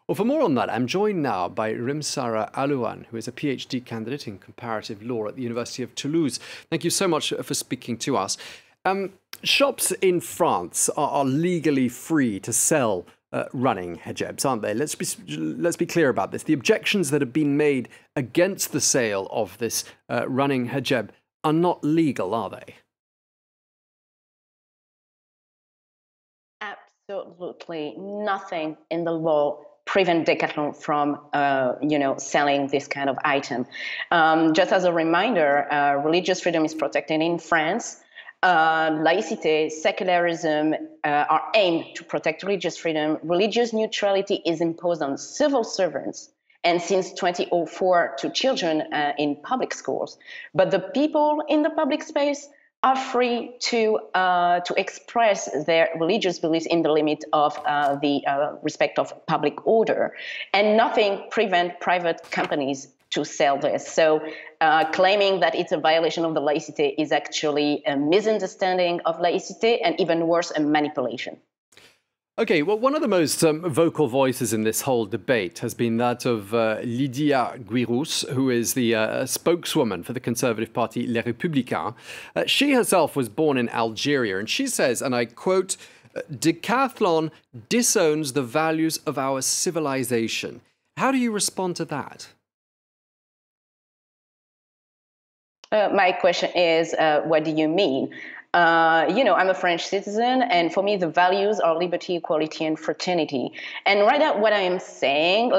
Well, for more on that, I'm joined now by Rimsara Alouane, who is a PhD candidate in comparative law at the University of Toulouse. Thank you so much for speaking to us. Shops in France are legally free to sell running hijabs, aren't they? Let's be clear about this. The objections that have been made against the sale of this running hijab are not legal, are they? Absolutely nothing in the law prevent Decathlon from, selling this kind of item. Just as a reminder, religious freedom is protected in France. Laicite, secularism are aimed to protect religious freedom. Religious neutrality is imposed on civil servants and since 2004 to children in public schools. But the people in the public space are free to express their religious beliefs in the limit of the respect of public order, and nothing prevents private companies to sell this. So claiming that it's a violation of the laicite is actually a misunderstanding of laicite, and even worse, a manipulation. Okay, well, one of the most vocal voices in this whole debate has been that of Lydia Guirous, who is the spokeswoman for the Conservative Party Les Républicains. She herself was born in Algeria, and she says, and I quote, "Decathlon disowns the values of our civilization." How do you respond to that? My question is, what do you mean? I'm a French citizen, and for me, the values are liberty, equality, and fraternity. And right now, what I'm saying,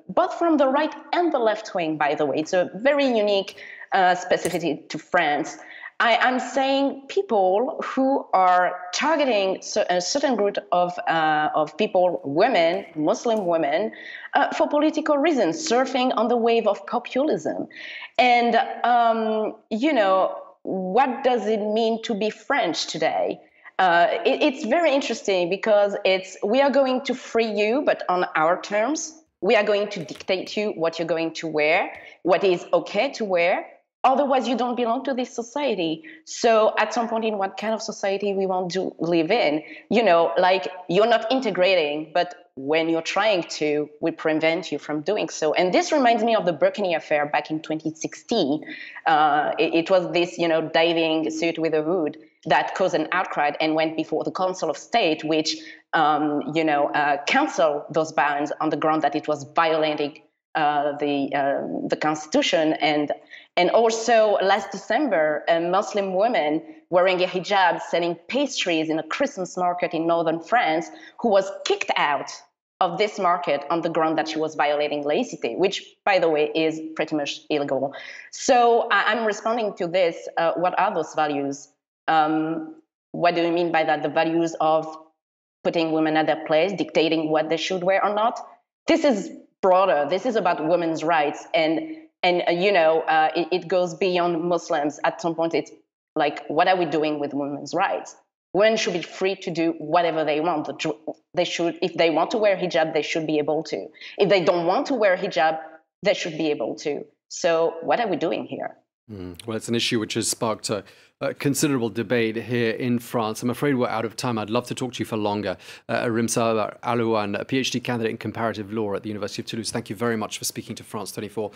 both from the right and the left wing, by the way, it's a very unique specificity to France. I'm saying people who are targeting a certain group of people, women, Muslim women, for political reasons, surfing on the wave of populism. And, what does it mean to be French today? It's very interesting because we are going to free you, but on our terms. We are going to dictate to you what you're going to wear, what is okay to wear. Otherwise, you don't belong to this society. So at some point in what kind of society we want to live in, you're not integrating, but when you're trying to, we prevent you from doing so. And this reminds me of the Burkini affair back in 2016. It was this, diving suit with a hood that caused an outcry and went before the Council of State, which, canceled those bans on the ground that it was violating the Constitution. And also last December, a Muslim woman wearing a hijab selling pastries in a Christmas market in northern France, who was kicked out of this market on the ground that she was violating laicite, which, by the way, is pretty much illegal. So I'm responding to this. What are those values? What do you mean by that? The values of putting women at their place, dictating what they should wear or not? This is broader. This is about women's rights, and it goes beyond Muslims. At some point, it's like, what are we doing with women's rights? Women should be free to do whatever they want. They should, if they want to wear hijab, they should be able to. If they don't want to wear hijab, they should be able to. So what are we doing here? Well, it's an issue which has sparked a considerable debate here in France. I'm afraid we're out of time. I'd love to talk to you for longer. Rimsara Alouane, a PhD candidate in comparative law at the University of Toulouse. Thank you very much for speaking to France 24.